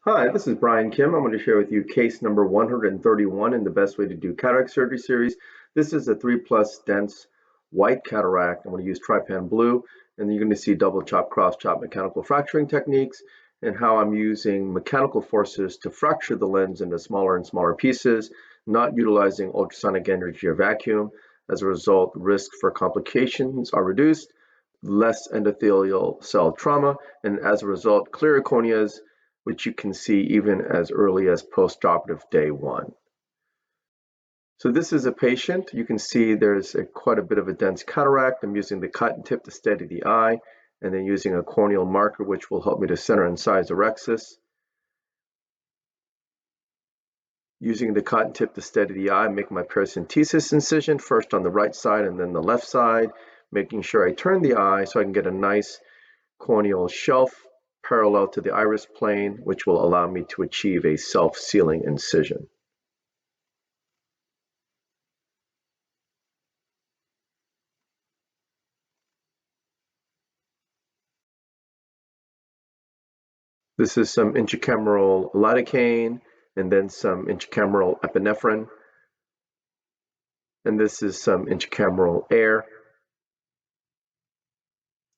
Hi, this is Brian Kim. I'm going to share with you case number 131 in the best way to do cataract surgery series. This is a 3+ dense white cataract. I'm going to use Trypan blue, and then you're going to see double chop, cross chop mechanical fracturing techniques and how I'm using mechanical forces to fracture the lens into smaller and smaller pieces, not utilizing ultrasonic energy or vacuum. As a result, risk for complications are reduced, less endothelial cell trauma, and as a result, clearer corneas, which you can see even as early as postoperative day 1. So this is a patient. You can see there's quite a bit of a dense cataract. I'm using the cotton tip to steady the eye, and then using a corneal marker, which will help me to center and size the rexus. Using the cotton tip to steady the eye, make my paracentesis incision, first on the right side and then the left side, making sure I turn the eye so I can get a nice corneal shelf parallel to the iris plane, which will allow me to achieve a self-sealing incision. This is some intracameral lidocaine and then some intracameral epinephrine. And this is some intracameral air.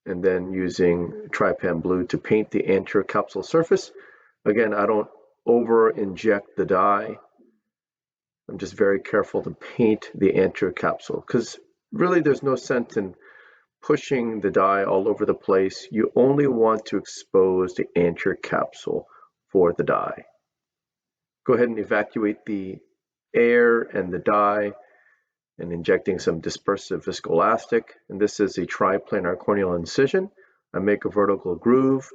And then using Trypan blue to paint the anterior capsule surface. Again, I don't over inject the dye. I'm just very careful to paint the anterior capsule because really there's no sense in pushing the dye all over the place. You only want to expose the anterior capsule for the dye. Go ahead and evacuate the air and the dye and injecting some dispersive viscoelastic. And this is a triplanar corneal incision. I make a vertical groove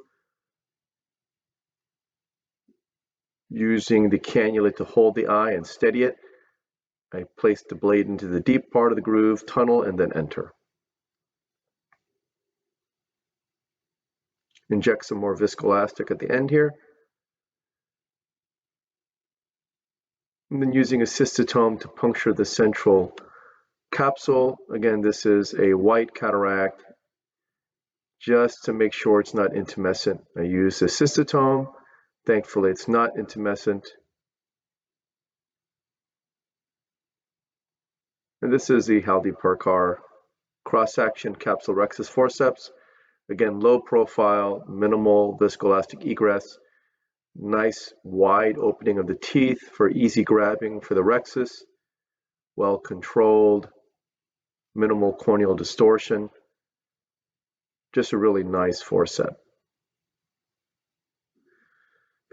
using the cannula to hold the eye and steady it. I place the blade into the deep part of the groove, tunnel, and then enter. Inject some more viscoelastic at the end here. And then using a cystotome to puncture the central capsule. Again, this is a white cataract. Just to make sure it's not intumescent, I use a cystotome. Thankfully, it's not intumescent. And this is the Haldi-Parkar cross-section capsule rexus forceps. Again, low profile, minimal viscoelastic egress. Nice wide opening of the teeth for easy grabbing for the rexus. Well controlled, minimal corneal distortion. Just a really nice forcep.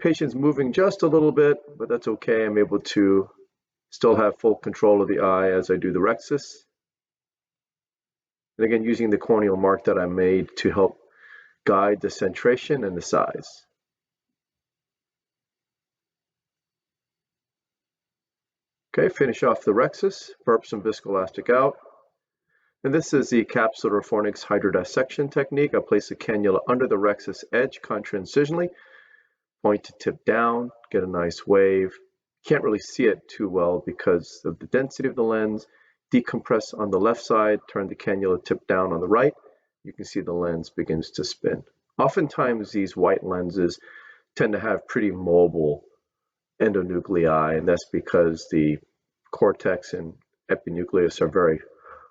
Patient's moving just a little bit, but that's okay. I'm able to still have full control of the eye as I do the rexus. And again, using the corneal mark that I made to help guide the centration and the size. Okay, finish off the rexus, burp some viscoelastic out. And this is the capsular fornix hydrodissection technique. I place the cannula under the rexus edge contra-incisionally, point to tip down, get a nice wave. Can't really see it too well because of the density of the lens. Decompress on the left side, turn the cannula tip down on the right. You can see the lens begins to spin. Oftentimes these white lenses tend to have pretty mobile endonuclei, and that's because the cortex and epinucleus are very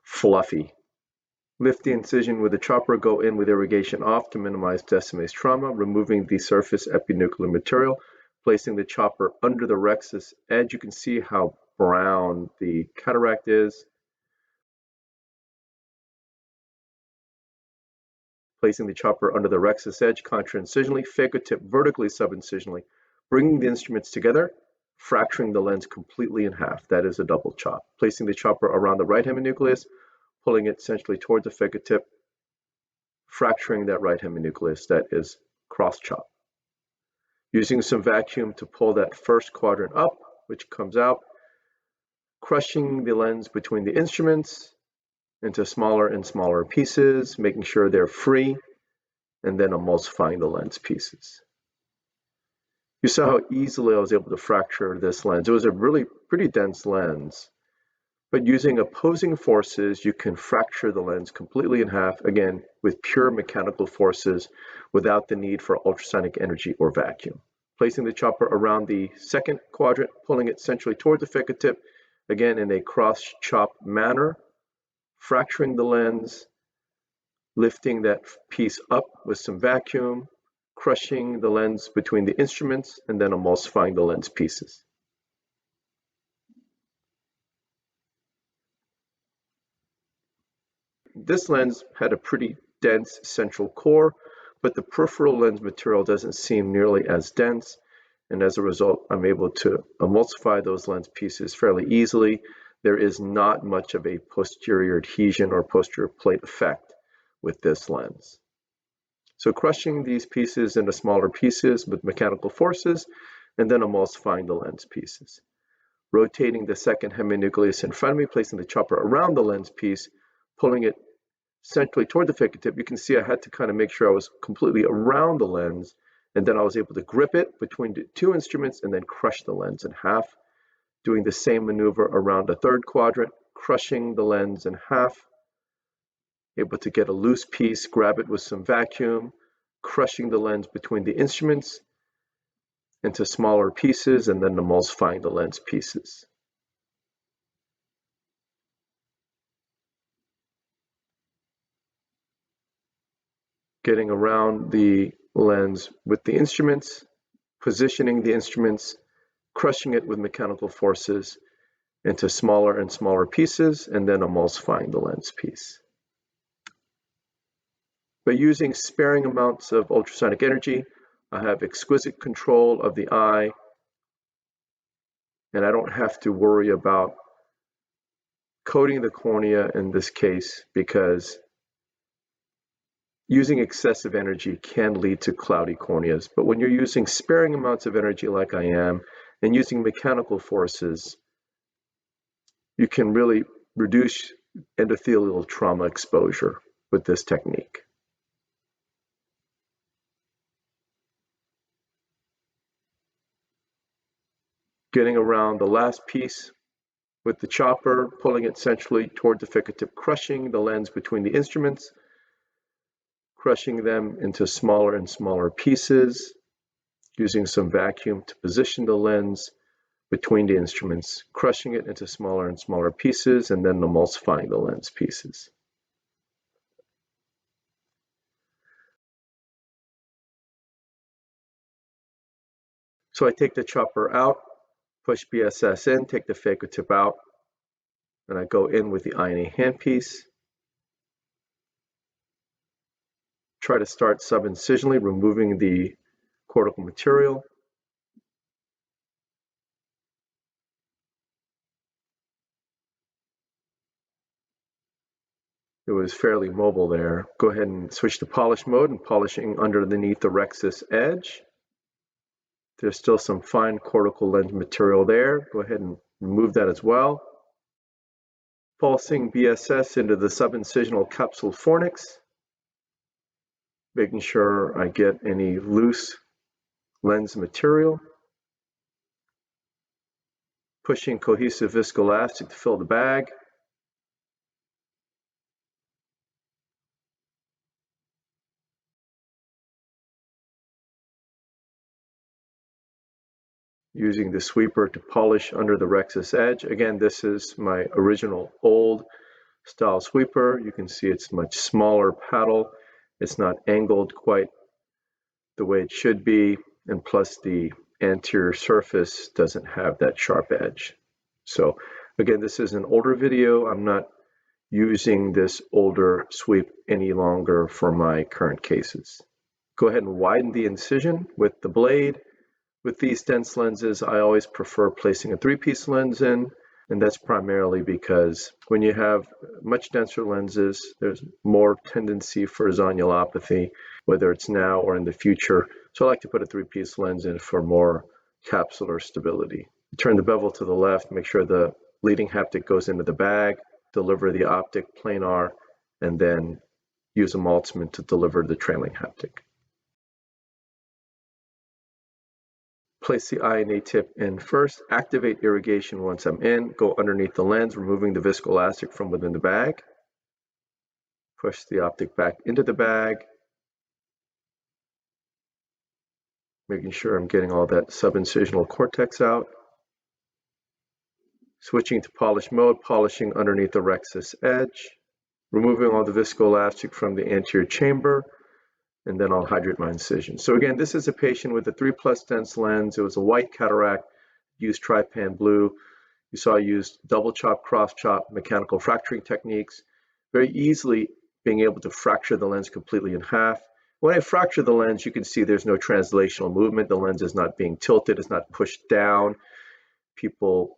fluffy. Lift the incision with a chopper, go in with irrigation off to minimize Descemet's trauma, removing the surface epinuclear material, placing the chopper under the rexus edge. You can see how brown the cataract is. Placing the chopper under the rexus edge contra-incisionally, phaco-tip vertically sub-incisionally, bringing the instruments together, fracturing the lens completely in half. That is a double chop. Placing the chopper around the right heminucleus, pulling it essentially towards the phaco-tip, fracturing that right heminucleus. That is cross chop. Using some vacuum to pull that first quadrant up, which comes out, crushing the lens between the instruments into smaller and smaller pieces, making sure they're free, and then emulsifying the lens pieces. You saw how easily I was able to fracture this lens. It was a really pretty dense lens, but using opposing forces, you can fracture the lens completely in half, again, with pure mechanical forces without the need for ultrasonic energy or vacuum. Placing the chopper around the second quadrant, pulling it centrally toward the finger tip, again in a cross-chop manner, fracturing the lens, lifting that piece up with some vacuum, crushing the lens between the instruments, and then emulsifying the lens pieces. This lens had a pretty dense central core, but the peripheral lens material doesn't seem nearly as dense, and as a result, I'm able to emulsify those lens pieces fairly easily. There is not much of a posterior adhesion or posterior plate effect with this lens. So crushing these pieces into smaller pieces with mechanical forces, and then emulsifying the lens pieces. Rotating the second heminucleus in front of me, placing the chopper around the lens piece, pulling it centrally toward the finger tip. You can see I had to kind of make sure I was completely around the lens, and then I was able to grip it between the two instruments and then crush the lens in half. Doing the same maneuver around a third quadrant, crushing the lens in half, able to get a loose piece, grab it with some vacuum, crushing the lens between the instruments into smaller pieces, and then emulsifying the lens pieces. Getting around the lens with the instruments, positioning the instruments, crushing it with mechanical forces into smaller and smaller pieces, and then emulsifying the lens piece. By using sparing amounts of ultrasonic energy, I have exquisite control of the eye, and I don't have to worry about coating the cornea in this case, because using excessive energy can lead to cloudy corneas. But when you're using sparing amounts of energy like I am, and using mechanical forces, you can really reduce endothelial trauma exposure with this technique. Getting around the last piece with the chopper, pulling it centrally toward the finger tip, crushing the lens between the instruments, crushing them into smaller and smaller pieces, using some vacuum to position the lens between the instruments, crushing it into smaller and smaller pieces, and then emulsifying the lens pieces. So I take the chopper out, push BSS in, take the phaco tip out, and I go in with the INA handpiece. Try to start subincisionally, removing the cortical material. It was fairly mobile there. Go ahead and switch to polish mode and polishing underneath the rexus edge. There's still some fine cortical lens material there. Go ahead and remove that as well. Pulsing BSS into the subincisional capsule fornix, making sure I get any loose lens material. Pushing cohesive viscoelastic to fill the bag. Using the sweeper to polish under the rexus edge. Again, this is my original old style sweeper. You can see it's much smaller paddle. It's not angled quite the way it should be, and plus the anterior surface doesn't have that sharp edge. So again, this is an older video. I'm not using this older sweep any longer for my current cases. Go ahead and widen the incision with the blade. With these dense lenses, I always prefer placing a 3-piece lens in, and that's primarily because when you have much denser lenses, there's more tendency for zonulopathy, whether it's now or in the future. So I like to put a 3-piece lens in for more capsular stability. Turn the bevel to the left, make sure the leading haptic goes into the bag, deliver the optic planar, and then use a Maltzman to deliver the trailing haptic. Place the INA tip in first, activate irrigation once I'm in, go underneath the lens, removing the viscoelastic from within the bag. Push the optic back into the bag. making sure I'm getting all that subincisional cortex out. Switching to polish mode, polishing underneath the rexus edge, removing all the viscoelastic from the anterior chamber, and then I'll hydrate my incision. So again, this is a patient with a 3+ dense lens. It was a white cataract, used Trypan blue. You saw I used double chop, cross chop, mechanical fracturing techniques, very easily being able to fracture the lens completely in half. When I fracture the lens, you can see there's no translational movement. The lens is not being tilted, it's not pushed down. People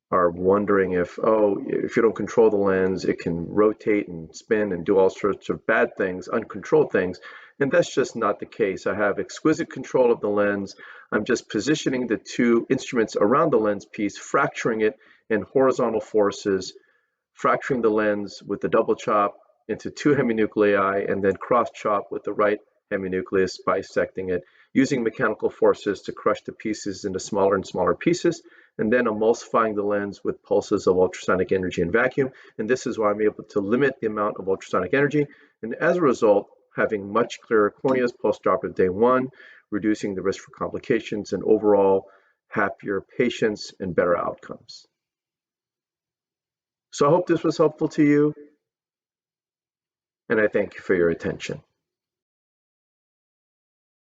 are wondering if you don't control the lens, it can rotate and spin and do all sorts of bad things, uncontrolled things. And that's just not the case. I have exquisite control of the lens. I'm just positioning the two instruments around the lens piece, fracturing it in horizontal forces, fracturing the lens with the double chop into 2 heminuclei, and then cross chop with the right heminucleus, bisecting it, using mechanical forces to crush the pieces into smaller and smaller pieces, and then emulsifying the lens with pulses of ultrasonic energy and vacuum. And this is why I'm able to limit the amount of ultrasonic energy, and as a result, having much clearer corneas postoperative day 1, reducing the risk for complications, and overall happier patients and better outcomes. So I hope this was helpful to you, and I thank you for your attention.